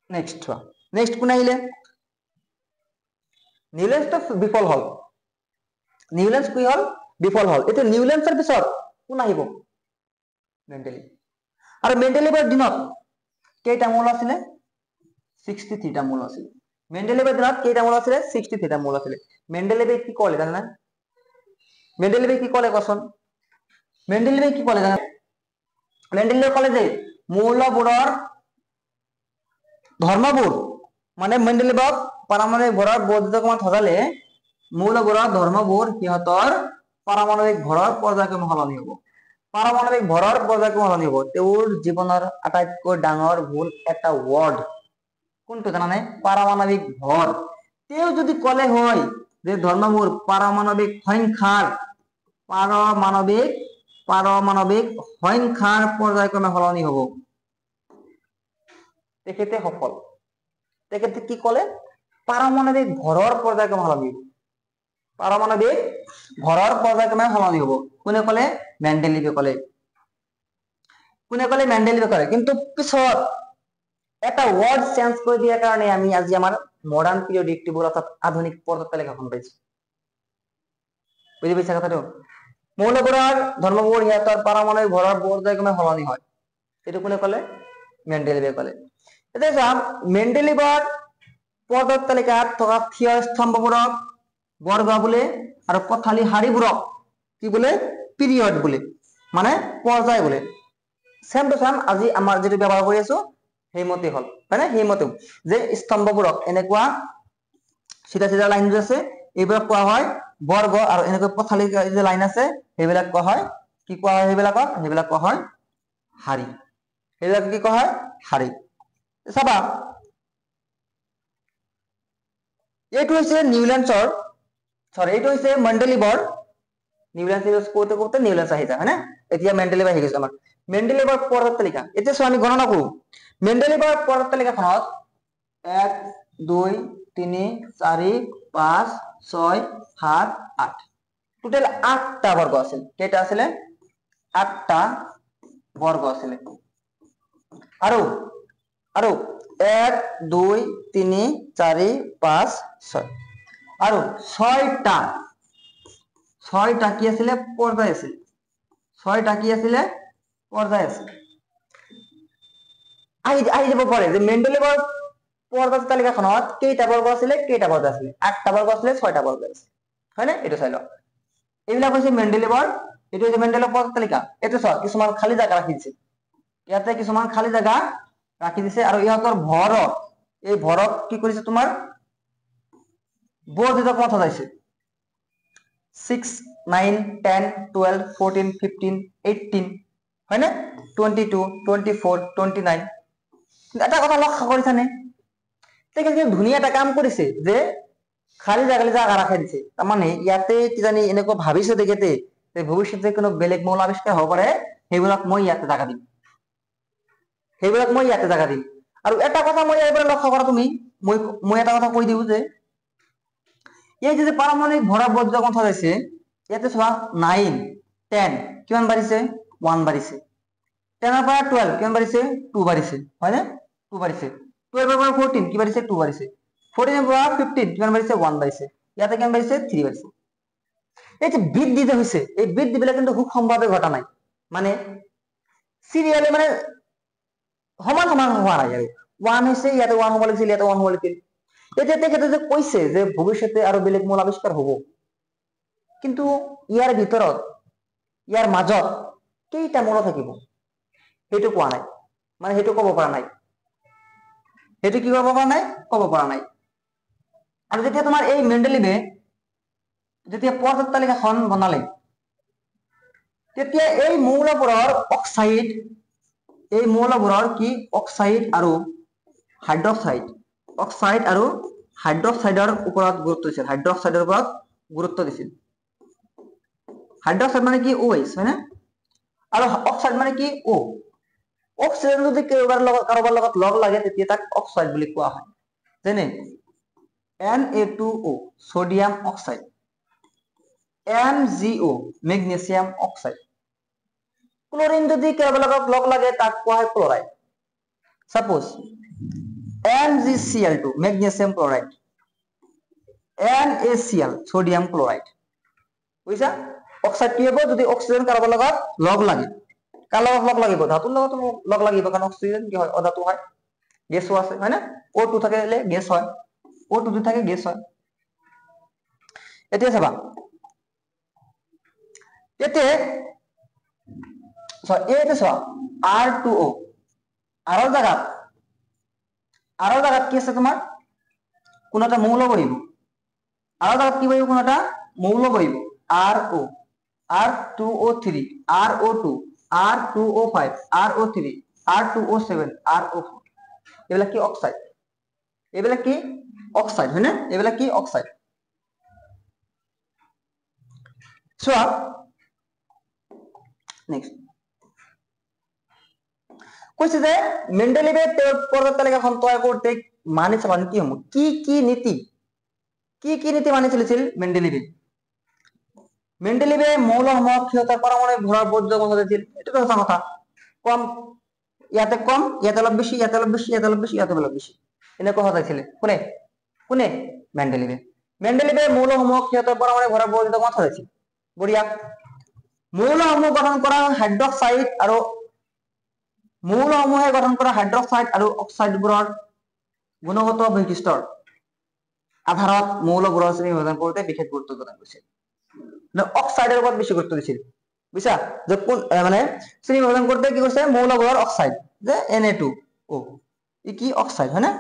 নেক্সট কোন আহিলে নিউলেন্সটো বিফল হল, নিউলেন্স কি হল বিফল হল। এতিয়া নিউলেন্সৰ পিছত কোন আহিব মেন্ডেলিভ। আৰু মেন্ডেলিভৰ দিনত কেইটা মৌল আছিলে 63টা মৌল আছিল। মেন্ডেলিভৰ দিনত কেইটা মৌল আছিলে 63টা মৌল আছিলে। মেন্ডেলিভে কি ক'লে জানা? মেন্ডেলিভে কি ক'লে কোৱাচোন? মেন্ডেলিভে কি ক'লে জানা? মেন্ডেলিভে ক'লে যে মৌলবোৰৰ ধৰ্মবোৰ মানে মেন্ডেলিভক পাৰমাণবিক ভৰৰ বৈদ্যুতিক মান সজালে মৌলবোৰৰ ধৰ্মবোৰ সিহঁতৰ পাৰমাণবিক ভৰৰ পৰ্যায়ক্ৰমে সলনি হ'ব। পাৰমাণবিক ভৰৰ পৰ্যায়ক্ৰমে সলনি হ'ব। তেওঁৰ জীৱনৰ আটাইতকৈ ডাঙৰ ভুল এটা ৱৰ্ড কোনটো জানানে? পাৰমাণবিক ভৰ। তেওঁ যদি ক'লে হয় যে ধৰ্মবোৰ পাৰমাণবিক সংখ্যাৰ পৰ্যায়ক্ৰমে সলনি হ'ব, তেখেতে সফল। তেখেতে কি ক'লে? পাৰমাণবিক ভৰৰ পৰ্যায়ক্ৰমে সলনি হ'ব। পাৰমাণবিক ভৰৰ পৰ্যায়ক্ৰমে সলনি হ'ব। কোনে ক'লে? মেন্ডেলিভে ক'লে। কোনে ক'লে? মেন্ডেলিভে ক'লে। কিন্তু পিছত এটা ৱৰ্ড চেঞ্জ কৰি দিয়াৰ কাৰণে আমি আজি আমাৰ মডাৰ্ণ পিৰিয়ডিক টেবুল অৰ্থাৎ আধুনিক পৰ্যায় তালিকাখন পাইছো। বুজি পাইছা কথাটো? মৌলবোৰৰ ধৰ্মবোৰ সিহঁতৰ পাৰমাণবিক ভৰৰ পৰ্যায়ক্ৰমে সলনি হয়। এইটো কোনে ক'লে? মেন্ডেলিভে ক'লে। এতিয়া চাম মেন্ডেলিভৰ পৰ্যায় তালিকাত থকা থিয় স্তম্ভবোৰক বৰ্গ বোলে আৰু পথালি শাৰীবোৰক কি বোলে? পিৰিয়ড বোলে, মানে পৰ্যায় বোলে। সেম টু সেম আজি আমাৰ যেটো ব্যৱহাৰ কৰি আছো সেইমতে হল, হয়নে? সেইমতে যে স্তম্ভবোৰক এনেকুৱা চিধা চিধা লাইন যে আছে এইবিলাক কোৱা হয় বৰ্গ, আৰু এনেকৈ পথালি যে লাইন আছে সেইবিলাক কোৱা হয় কি কোৱা হয়? সেইবিলাক কোৱা হয় শাৰী। সেইবিলাক কি কোৱা হয়? শাৰী। চাবা এইটো হৈছে নিউলেন্সৰ, এইটো হৈছে মেন্ডেলিভৰ। নিউলেন্স কওঁতে কওঁতে নিউলেন্স আহি যায়, হয়নে? এতিয়া মেন্ডেলিভ আহি গৈছে আমাৰ। মেন্ডেলিভৰ পৰ্যায় তালিকা এতিয়া চোৱা আমি গণনা কৰো। মেন্ডেলিভৰ পৰ্যায় তালিকাখনত 1 2 3 4 5 6 7 8 টোটেল 8টা বৰ্গ আছিল। কেইটা আছিলে? 8টা বৰ্গ আছিলে। আৰু 1 2 3 4 5 6 আৰু 6টা কি আছিলে? পৰ্যায় আছিল। 6টা কি আছিলে? পৰ্যায় আছিল। আহি যাব পাৰে যে মেন্ডেলিভৰ পৰ্যায় তালিকাখনত কেইটা বৰ্গ আছিলে? 8টা বৰ্গ আছিলে, 6টা বৰ্গ আছিল, হয়নে? এইটো চাই লওক। এইবিলাক হৈছে মেন্ডেলিভৰ, এইটো হৈছে মেন্ডেলিভৰ পৰ্যায় তালিকা। এইটো চাওক কিছুমান খালী জাগা ৰাখি দিছে, ইয়াতে কিছুমান খালী জাগা ৰাখি দিছে, আৰু ইহঁতৰ ভৰক, এই ভৰক কি কৰিছে? তোমাৰ বৰ্ধিত পথ সজাইছে। 6 9 10 12 14 15 18, হয়নে? 22 24 29। এটা কথা লক্ষ্য কৰিছানে? তেখেতে ধুনীয়া এটা কাম কৰিছে যে খালী জাগা ৰাখি দিছে। তাৰমানে ইয়াতে কিজানি এনেকুৱা ভাবিছে তেখেতে যে ভৱিষ্যতে কোনো বেলেগ মৌল আৱিষ্কাৰ হ'ব পাৰে, সেইবিলাক মই ইয়াতে জাগা দিম। আৰু এটা কথা মই এইবাৰ লক্ষ্য কৰা, তুমি মই এটা কথা কৈ দিওঁ যে এই যে পাৰমাণবিক ভৰা বৈদ্যুতিক মান সজাইছে, ইয়াতে চোৱা 9 10 কিমান বাঢ়িছে? 1 বাঢ়িছে। 10 ৰ পৰা 12 কিমান বাঢ়িছে? 2 বাঢ়িছে, হয়নে? 2 বাঢ়িছে। 12 ৰ পৰা 14 কি বাঢ়িছে? 2 বাঢ়িছে। 14 ৰ পৰা 15 কিমান বাঢ়িছে? 1 বাঢ়িছে। ইয়াতে কিমান বাঢ়িছে? 3 বাঢ়িছে। এই যে বৃদ্ধি যে হৈছে, এই বৃদ্ধিবিলাক কিন্তু খুব সম্ভৱে ঘটা নাই, মানে সিৰিয়ালি, মানে সমান হোৱা নাই। আৰু 1 হৈছে, ইয়াতে 1 হ'ব লাগিছিল, ইয়াতে 1 হ'ব লাগিছিল। এতিয়া তেখেতে যে কৈছে যে ভৱিষ্যতে আৰু বেলেগ মৌল আৱিষ্কাৰ হ'ব, কিন্তু ইয়াৰ ভিতৰত, ইয়াৰ মাজত কেইটা মৌল থাকিব সেইটো কোৱা নাই, মানে সেইটো ক'ব পৰা নাই। সেইটো কি ক'ব পৰা নাই? ক'ব পৰা নাই। আৰু যেতিয়া তোমাৰ এই মেন্ডেলিভে যেতিয়া পৰ্যায় তালিকাখন বনালে, তেতিয়া এই মৌলবোৰৰ অক্সাইড, এই মৌলবোৰৰ কি অক্সাইড আৰু হাইড্ৰক্সাইডৰ ওপৰত গুৰুত্ব দিছিল। হাইড্ৰক্সাইডৰ ওপৰত গুৰুত্ব দিছিল। হাইড্ৰক্সাইড মানে কি? OH, হয়নে? আৰু অক্সাইড মানে কি? O। অক্সিজেন যদি কাৰোবাৰ লগত লগ লাগে তেতিয়া তাক অক্সাইড বুলি কোৱা হয়। যেনে Na2O sodium oxide, MgO magnesium oxide. Chlorine যদি কাৰোবাৰ লগত লগ লাগে তাক কোৱা হয় chloride. Suppose MgCl2 magnesium chloride, NaCl sodium chloride বুঝছা অক্সাইড কি হ'ব যদি অক্সিজেন কাৰ্বনৰ লগত লগ লাগে কাৰ লগত লগ লাগিব ধাতুৰ লগত লগ লাগিব কাৰণ অক্সিজেন কি হয় অধাতু হয় গেছও আছে হয় না O2 থাকিলে গেছ হয় O2 যদি থাকে গেছ হয় এতিয়া চাবা এতে এইটো চোৱা R2O আৰৰ জায়গাত কি আছে তোমাৰ কোন এটা মৌল বহিব আৰৰ জায়গাত কি বহিব কোন এটা মৌল বহিব RO R2O3 RO2 R2O5 RO3 R2O7 RO4 এগুলা কি অক্সাইড হয় না এগুলা কি অক্সাইড চোৱা নেক্সট কৈছে যে মেন্ডেলিভে পদাৰ্থ তালিকাখন তৈয়াৰ কৰতে মানি চলা নীতিসমূহ কি নীতি মানি চলিছিল মেন্ডেলিভে মৌলসমূহক সিহঁতৰ পাৰমাণবিক ভৰৰ বৈধ কথা দিছিল এটাতো সঁচা কথা কম ইয়াতে অলপ বেশি ইয়াতে অলপ বেশি ইয়াতে অলপ বেশি ইয়াতে অলপ বেশি এনেকুৱা হতাইছিল কোনে মেন্ডেলিভে মৌলসমূহক সিহঁতৰ পাৰমাণবিক ভৰৰ বৈধ কথা দিছিল বঢ়িয়া মৌলসমূহ গঠন কৰা হাইড্ৰক্সাইড আৰু মৌলসমূহে গঠন কৰা হাইড্ৰক্সাইড আৰু অক্সাইডবোৰৰ গুণগত বৈশিষ্ট্যৰ আধাৰত মৌলবোৰৰ শ্ৰেণী বিভাজন কৰোঁতে বিশেষ গুৰুত্ব প্ৰদান কৰিছিল অক্সাইডৰ ওপৰত বেছি গুৰুত্ব দিছিল বুঝছা যে মানে শ্ৰেণী বিভাজন কৰতে কি কৰছে মৌলবোৰৰ অক্সাইড যে Na2O ই কি অক্সাইড হয় না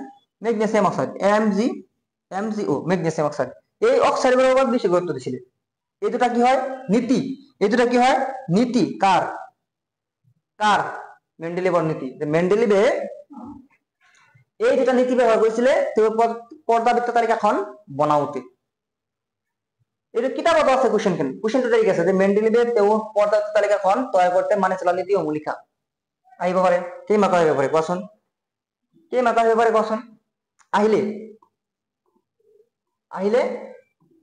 magnesium oxide MgO magnesium oxide এই অক্সাইডবোৰৰ ওপৰত বেছি গুৰুত্ব দিছিল এই দুটা কি হয় নীতি কাৰ মেন্ডেলিভৰ নীতি যে মেন্ডেলিভে এই দুটা নীতি ব্যৱহাৰ কৰিছিলে তেওঁৰ পৰ্যাবৃত্ত তালিকাখন বনাওতে এটা কিতাবত আছে কোশ্চেনটো ঠিক আছে যে মেন্ডেলিভে তেওঁৰ পদাৰ্থ তালিকাখন তৈয়াৰ কৰতে মানে চলা নীতিসমূহ লিখা আহিব পাৰে কি মাত্ৰা আহিব পাৰে কোৱাচোন আহিলে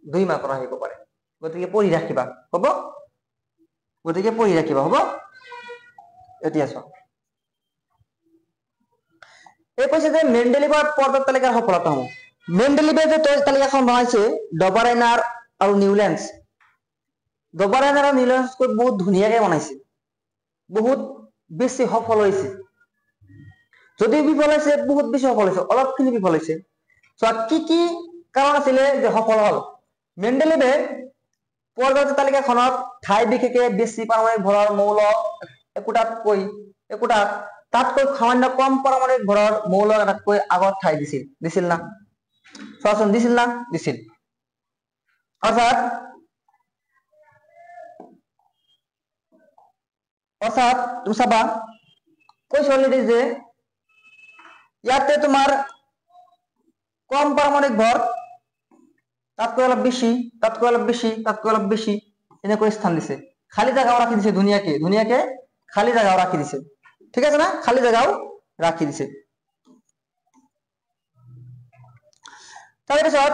2 মাত্ৰা আহিব পাৰে গতিকে পঢ়ি ৰাখিবা হ'ব এতিয়া চোৱা এই কৈছে যে মেন্ডেলিভৰ পদাৰ্থ তালিকাৰ সফলতাসমূহ মেন্ডেলিভে যে তালিকাখন বনাইছে ডবাৰেনাৰ আৰু নিউল্যান্ডছ বহুত ধুনীয়াকে বনাইছে বহুত বেছি সফল হৈছে যদি বিফল হৈছে বহুত বেছি সফল হৈছে অলপখিনি বিফল হৈছে কি কাৰণ আছিল যে সফল হল মেন্ডেলিভে পদাৰ্থ তালিকাখনত ঠাই বিশেষে বেছি পাৰমাণবিক ভৰৰ মৌল একোটাতকৈ তাতকৈ সামান্য কম পাৰমাণবিক ভৰৰ মৌল এটাতকৈ আগত ঠাই দিছিল না চোৱাচোন দিছিল অৰ্থাৎ তুমি চাবা কৈছে অলৰেডি যে ইয়াতে তোমাৰ কম পাৰমাণবিক ভৰ তাতকৈ অলপ বেশি এনেকৈ স্থান দিছে খালি জায়গাও ৰাখি দিছে ধুনীয়াকে খালি জায়গাও ৰাখি দিছে ঠিক আছে না খালি জায়গাও ৰাখি দিছে তাৰপিছত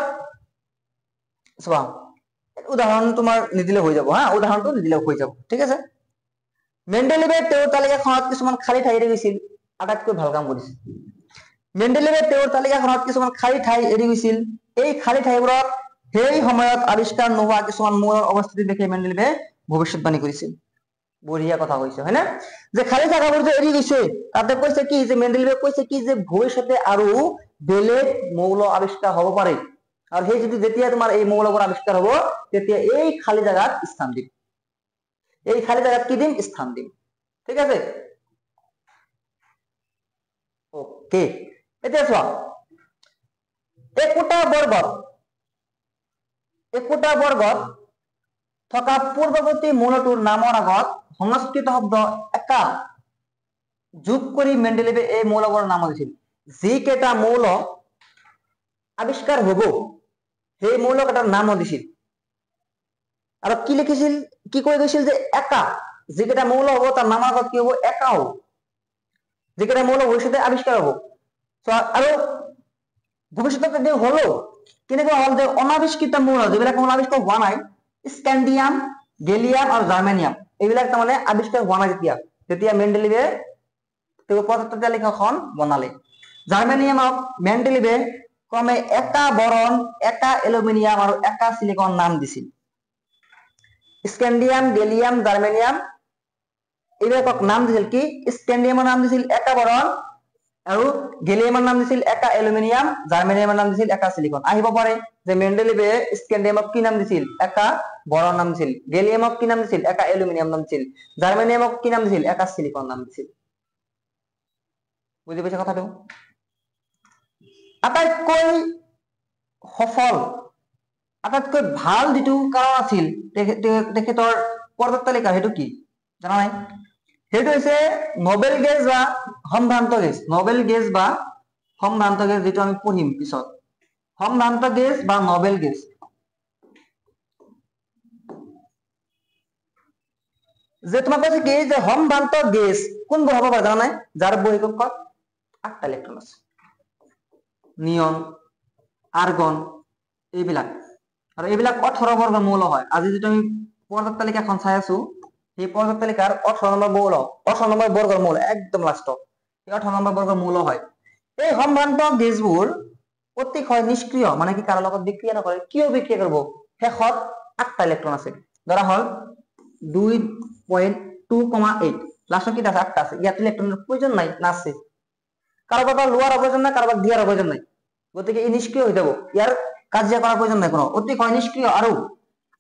চোৱা উদাহৰণ তোমাৰ নিদিলে হৈ যাব উদাহৰণটো নিদিলে হৈ যাব ঠিক আছে মেন্ডেলিভে তেওঁৰ তালিকাখনত কিছুমান খালি ঠাই এৰি গৈছিল আটাইতকৈ ভাল কাম কৰিছে মেন্ডেলিভে তেওঁৰ তালিকাখনত কিছুমান খালি ঠাই এৰি গৈছিল এই খালি ঠাইবোৰত সেই সময়ত আৱিষ্কাৰ নোহোৱা কিছুমান মৌলৰ অৱস্থিতি দেখি মেন্ডেলিভে ভৱিষ্যৎবাণী কৰিছিল বঢ়িয়া কথা কৈছে হয় না যে খালি জায়গাবোৰ যে এৰি গৈছে তাতে কৈছে কি যে মেন্ডেলিভে কৈছে কি যে ভৱিষ্যতে আৰু বেলেগ মৌল আৱিষ্কাৰ হ'ব পাৰে আৰু সেই যদি যেতিয়া তোমাৰ এই মৌলবোৰ আৱিষ্কাৰ হ'ব তেতিয়া এই খালি জায়গাত স্থান দিম স্থান দিম ঠিক আছে ওকে এতিয়া চোৱা একোটা বৰ্গত থকা পূৰ্বৱৰ্তী মৌলটোৰ নামৰ আগত সংস্কৃত শব্দ একা যোগ কৰি মেন্ডেলিভে এই মৌলবোৰৰ নাম দিছিল যিকেইটা মৌল আৱিষ্কাৰ হ'ব সেই মৌলকেইটাৰ নাম দিছিল আৰু কি লিখিছিল কি কৈ গৈছিল যে একা যিকেইটা মৌল হ'ব তাৰ নামৰ আগত কি হ'ব একা হ'ব যিকেইটা মৌল ভৱিষ্যতে আৱিষ্কাৰ হ'ব আৰু ভৱিষ্যতে যদি হলো কেনেকুৱা হল যে অনাৱিষ্কৃত মৌল যিবিলাক মৌল আৱিষ্কাৰ হোৱা নাই স্কেন্ডিয়াম গেলিয়াম আৰু জাৰ্মেনিয়াম এইবিলাক তাৰমানে আৱিষ্কাৰ হোৱা নাই যেতিয়া মেন্ডেলিভে তেওঁ পদাৰ্থ তালিকাখন বনালে জাৰ্মেনিয়ামক মেন্ডেলিভে ক্ৰমে এটা বৰণ, এটা এলুমিনিয়াম আৰু এটা সিলিকন নাম দিছিল। স্কেন্ডিয়াম, গেলিয়াম, জাৰ্মেনিয়াম এইবিলাকক নাম দিছিল কি? স্কেন্ডিয়ামৰ নাম দিছিল এটা বৰণ আৰু গেলিয়ামৰ নাম দিছিল এটা এলুমিনিয়াম, জাৰ্মেনিয়ামৰ নাম দিছিল এটা সিলিকন। আহিব পাৰে যে মেন্ডেলিভে স্কেন্ডিয়ামক কি নাম দিছিল? এটা বৰণ নাম দিছিল। গেলিয়ামক কি নাম দিছিল? এটা এলুমিনিয়াম নাম দিছিল। জার্মেনিয়ামক কি নাম দিছিল? এটা সিলিকন নাম দিছিল। বুজি পাইছা কথাটো? আটাইতকৈ সফল, আটাইতকৈ ভাল যিটো কাৰণ আছিল তেখেতৰ পৰ্বত তালিকা, সেইটো কি জানা নাই? সেইটো হৈছে নোবেল গেছ বা সম্ভ্ৰান্ত গেছ। নোবেল গেছ বা সম্ভ্ৰান্ত গেছ, যেটো আমি পঢ়িম পিছত। সম্ভ্ৰান্ত গেছ বা নোবেল গেছ। যে তোমাক কৈছে কি যে সম্ভ্ৰান্ত গেছ কোনবোৰ হ'ব পাৰে জানা নাই? যাৰ বহি কক্ষত 8টা ইলেক্ট্ৰন আছে। নিয়ন, আৰ্গন এইবিলাক, আৰু এইবিলাক 18 বৰ্গ মৌল হয়। আজি যেটো আমি পৰ্বত তালিকাখন চাই আছো, এই পৰ্বত তালিকাৰ 18 নম্বৰ মৌল, 18 নম্বৰ বৰ্গৰ মৌল একদম লাষ্টত 18 নম্বৰ বৰ্গৰ মৌল হয়। এই সম্ভ্ৰান্ত গেছবোৰ অতিশয় নিষ্ক্ৰিয়, মানে কি কাৰো লগত বিক্ৰিয়া নকৰে। কিয় বিক্ৰিয়া কৰিব? শেষত 8টা ইলেক্ট্ৰন আছে। ধৰা হল 2.2,8 লাষ্টত কি আছে? 8টা আছে। ইয়াত ইলেক্ট্ৰনৰ প্ৰয়োজন নাই, নাছে। কাৰোবাৰ পৰা লোৱাৰ প্ৰয়োজন নাই, কাৰোবাক দিয়াৰ প্ৰয়োজন নাই, গতিকে ই নিষ্ক্ৰিয় হৈ যাব। ইয়াৰ কাৰ্য কৰাৰ প্ৰয়োজন নাই কোনো, অতিশয় নিষ্ক্ৰিয়। আৰু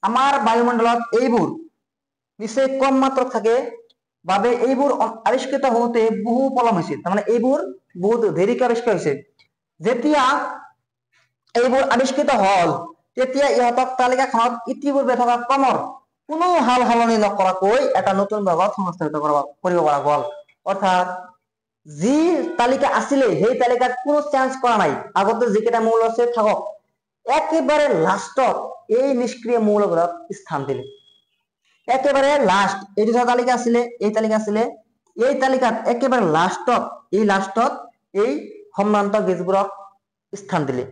আমাৰ বায়ুমণ্ডলত এইবোৰ নিশ্চয় কম মাত্ৰাত থাকে বাবে এইবোৰ আৱিষ্কৃত হওঁতে বহু পলম হৈছিল। তাৰমানে এইবোৰ বহুত দেৰিকৈ আৱিষ্কাৰ হৈছে। যেতিয়া এইবোৰ আৱিষ্কৃত হল, তেতিয়া ইহঁতক তালিকাখনত ইতিপূৰ্বে থকা ক্ৰমৰ কোনো হাল সলনি নকৰাকৈ এটা নতুন ভাগত সংস্থাপিত কৰিব পৰা গ'ল। অৰ্থাৎ যি তালিকা আছিলে সেই তালিকাত কোনো চেঞ্জ কৰা নাই, আগতে যিকেইটা মৌল আছে থাকক, একেবাৰে লাষ্টত এই নিষ্ক্ৰিয় মৌলবোৰক স্থান দিলে। একেবাৰে লাষ্ট এইটো তালিকা আছিলে, এই তালিকা আছিলে, এই তালিকাত একেবাৰে লাষ্টত এই সম্ভ্ৰান্ত গেছবোৰক স্থান দিলে।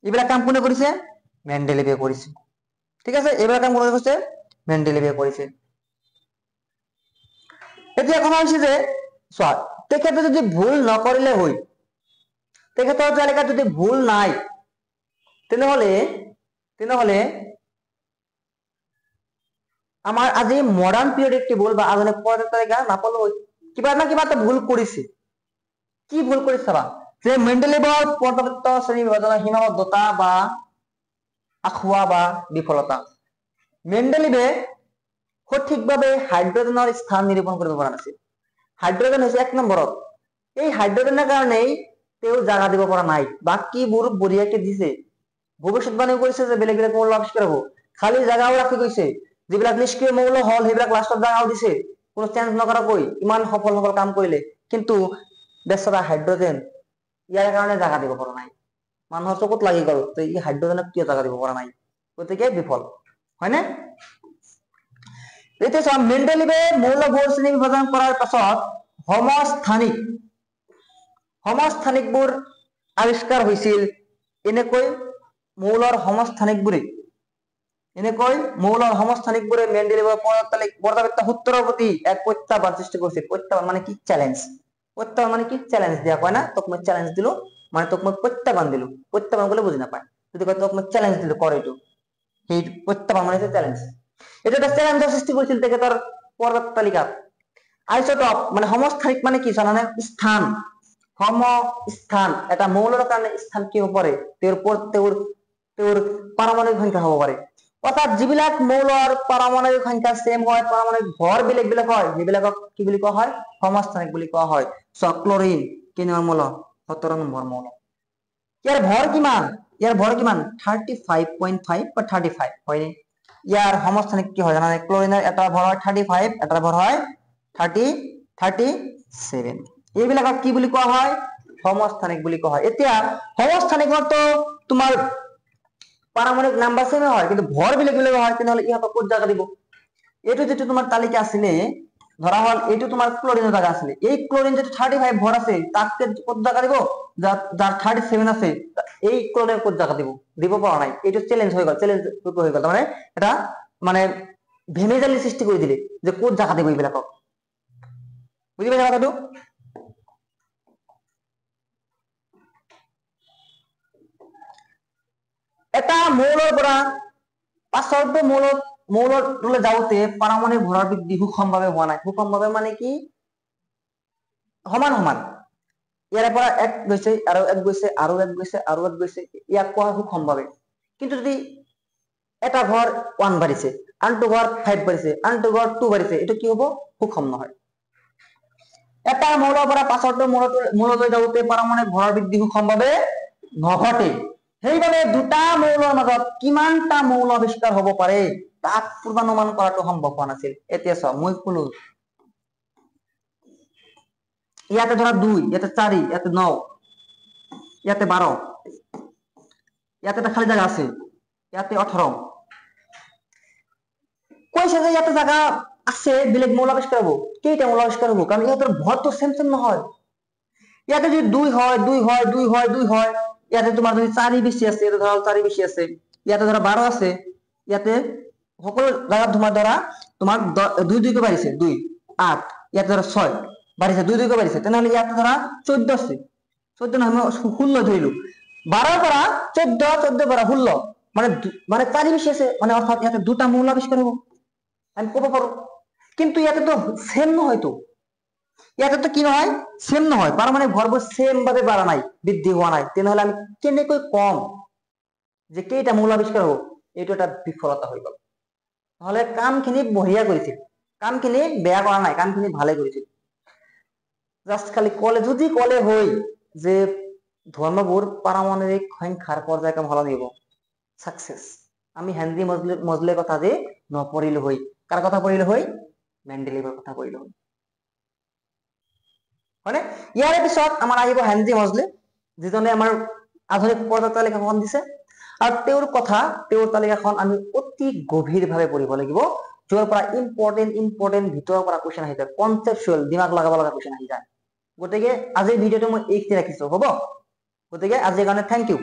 এইবিলাক কাম কোনে কৰিছে? মেন্ডেলিভে কৰিছে। ঠিক আছে, এইবিলাক কাম কোনে কৰিছে? মেন্ডেলিভে কৰিছে। এতিয়া কথা হৈছে যে চোৱা, তেখেতে যদি ভুল নকৰিলে হয়, তেখেতৰ তালিকাত যদি ভুল নাই, তেনেহলে আমাৰ আজি মডাৰ্ণ পিৰিয়ডিক টেবুল বা আধুনিক পৰ্বত তালিকা নাপালো হয়। কিবা না কিবা এটা ভুল কৰিছে। কি ভুল কৰিছে চাবা, যে মেন্ডেলিভৰ পৰ্বত শ্ৰেণী বিভাজনৰ সীমাবদ্ধতা বা আখুৱা বা বিফলতা। মেন্ডেলিভে সঠিকভাৱে হাইড্ৰজেনৰ স্থান নিৰূপণ কৰিব পৰা নাছিল। হাইড্ৰজেন হৈছে 1 নম্বৰত। এই হাইড্ৰজেনৰ কাৰণেই তেওঁ জাগা দিব পৰা নাই। বাকীবোৰ বঢ়িয়াকে দিছে, ভৱিষ্যৎবাণী কৰিছে যে বেলেগ বেলেগ মৌল আৱিষ্কাৰ হ'ব, খালি জাগাও ৰাখি গৈছে। যিবিলাক নিষ্ক্ৰিয় মৌল হল সেইবিলাক লাষ্টত জাগাও দিছে, কোনো চেঞ্জ নকৰাকৈ। ইমান সফল কাম কৰিলে, কিন্তু বেচেৰা হাইড্ৰজেন ইয়াৰ কাৰণে জাগা দিব পৰা নাই। মানুহৰ চকুত লাগি গ'ল যে ই হাইড্ৰজেনক কিয় জাগা দিব পৰা নাই, গতিকে বিফল। হয়নে? এতিয়া চোৱা, মেন্ডেলিভে মৌলবোৰ শ্ৰেণী বিভাজন কৰাৰ পাছত সমস্থানিকবোৰ আৱিষ্কাৰ হৈছিল। এনেকৈ মৌলৰ সমস্থানিকবোৰে মেন্ডেলিভৰ পৰ্যাপ্ত সূত্ৰৰ প্ৰতি এক প্ৰত্যাহ্বান সৃষ্টি কৰিছিল। প্ৰত্যাহ্বান মানে কি? চেলেঞ্জ। প্ৰত্যাহ্বান মানে কি? চেলেঞ্জ দিয়া, কয় না, তোক মই চেলেঞ্জ দিলো, মানে তোক মই প্ৰত্যাহ্বান দিলো। প্ৰত্যাহ্বান গলে বুজি নাপায়, যদি কয় তোক মই চেলেঞ্জ দিলো, কৰ এইটো, সেই প্ৰত্যাহ্বান মানে চেলেঞ্জ। এটা চেলেঞ্জৰ সৃষ্টি কৰিছিল তেখেতৰ পৰ্বত তালিকাত। আইচটপ মানে সমস্থানিক মানে কি জানানে? স্থান। সমস্থান, এটা মৌলৰ কাৰণে স্থান কি হ'ব পাৰে? তেওঁৰ পাৰমাণবিক সংখ্যা হ'ব পাৰে। অৰ্থাৎ যিবিলাক মৌলৰ পাৰমাণবিক সংখ্যা সেম হয়, পাৰমাণবিক ভৰ বেলেগ বেলেগ হয়, সেইবিলাকক কি বুলি কোৱা হয়? সমস্থানিক বুলি কোৱা হয়। ক্লৰিন কি নম্বৰ মৌল? 17 নম্বৰ মৌল। ইয়াৰ ভৰ কিমান? 35.5 বা 35, হয়নে? ইয়াৰ সমস্থানিক কি হয় জানানে? ক্লৰিনৰ এটা ভৰ হয় 35, এটা ভৰ হয় 37। এইবিলাকক কি বুলি কোৱা হয়? সমস্থানিক বুলি কোৱা হয়। এতিয়া সমস্থানিকতো তোমাৰ পাৰমাণবিক নাম্বাৰ সেম হয়, কিন্তু ভৰ বেলেগ বেলেগ হয়, তেনেহলে ইহঁতক ক'ত জাগা দিব? এইটো যেটো তোমাৰ তালিকা আছিলে, ধৰা হল এইটো তোমাৰ ক্লৰিনৰ জাগা আছিলে, এই ক্লৰিন যেটো 35 ভৰ আছে, তাক ক'ত জাগা দিব? যাৰ 37 আছে, এই ক্লৰিন ক'ত জাগা দিব? দিব পৰা নাই। এইটো চ্যালেঞ্জ হৈ গ'ল, তাৰমানে এটা মানে ভেমেজালি সৃষ্টি কৰি দিলে যে ক'ত জাগা দিব এইবিলাকক। বুজি পাইছা কথাটো? এটা মৌলৰ পৰা পাছৰটো মৌললৈ যাওঁতে পাৰমাণৱিক ভৰৰ বৃদ্ধি সুষমভাৱে হোৱা নাই। সুষমভাৱে মানে কি সমান সমান, ইয়াৰ পৰা এক গৈছে আৰু এক গৈছে আৰু এক গৈছে আৰু এক গৈছে, ইয়াক কোৱা সুষমভাৱে। কিন্তু যদি এটা ঘৰ 1 বাঢ়িছে, আনটো ঘৰ 5 বাঢ়িছে, আনটো ঘৰ 2 বাঢ়িছে, এইটো কি হ'ব? সুষম নহয়। এটা মৌলৰ পৰা পাছৰটো মৌললৈ যাওঁতে পাৰমাণৱিক ভৰৰ বৃদ্ধি সুষমভাৱে নঘটে। সেইবাবে দুটা মৌলৰ মাজত কিমানটা মৌল আৱিষ্কাৰ হ'ব পাৰে তাক পূৰ্বানুমান কৰাটো সম্ভৱ হোৱা নাছিল। এতিয়া চাওক, মই কলো ইয়াতে ধৰা 2, ইয়াতে 4, ইয়াতে 9, ইয়াতে 12, ইয়াতে এটা খালি জায়গা আছে, ইয়াতে 18। কৈছে যে ইয়াতে জায়গা আছে, বেলেগ মৌল আৱিষ্কাৰ হ'ব। কেইটা মৌল আৱিষ্কাৰ হ'ব? কাৰণ ইহঁতৰ ভৰটো সেম নহয়। ইয়াতে যদি 2 হয়, 2 হয়, 2 হয়, 2 হয়, ইয়াতে তোমাৰ যদি 4 বেছি আছে, ইয়াতে ধৰা 4 বেছি আছে, ইয়াতে ধৰা 12 আছে, ইয়াতে সকলো জায়গাত তোমাৰ 2 2 কৈ বাঢ়িছে, 2 8, ইয়াতে ধৰা 6 বাঢ়িছে, 2 2 কৈ বাঢ়িছে, তেনেহ'লে ইয়াতে ধৰা 14 আছে, 14 নহয়, মই 16 ধৰিলো। 12 পৰা 14, 14 পৰা 16, মানে 4 বেছি আছে, মানে অৰ্থাৎ ইয়াতে দুটা মৌল আৱিষ্কাৰ হ'ব, আমি ক'ব পাৰো। কিন্তু ইয়াতেতো সেম নহয়তো, ইয়াতেতো কি নহয়? সেম নহয়, পাৰমাণৱিক ভৰবোৰ সেম ভাৱে বাঢ়া নাই, বৃদ্ধি হোৱা নাই। তেনেহ'লে আমি কেনেকৈ কম যে কেইটা মৌল আৱিষ্কাৰ হ'ব? এইটো এটা বিফলতা হৈ গ'ল। নহ'লে কামখিনি বঢ়িয়া কৰিছিল, কামখিনি বেয়া কৰা নাই, কামখিনি ভালে কৰিছিল। জাষ্ট খালি যদি ক'লে হয় যে ধৰ্মবোৰ পাৰমাণৱিক সংখ্যাৰ পৰ্যায়ক্ৰম সলনি হ'ব, সাকসেস। আমি হেনৰি মজলিৰ কথা যে নপঢ়িলো হয়। কাৰ কথা পঢ়িলো হয়? মেণ্ডেলিভৰ কথা পঢ়িলো হয়। হয়নে? ইয়াৰ পিছত আমাৰ আহিব হেনৰি মজলি, যিজনে আমাৰ আধুনিক পদাৰ্থ তালিকাখন দিছে। আৰু তেওঁৰ তালিকাখন আমি অতি গভীৰভাৱে পঢ়িব লাগিব, য'ৰ পৰা ইম্পৰ্টেণ্ট ভিতৰৰ পৰা কুৱেশ্যন আহি যায়, কনচেপচুৱেল, দিমাগ লগাব লগা কুৱেশ্যন আহি যায়। গতিকে আজিৰ ভিডিঅ'টো মই এইখিনিতে ৰাখিছো, হ'ব? গতিকে আজিৰ কাৰণে থেংক ইউ।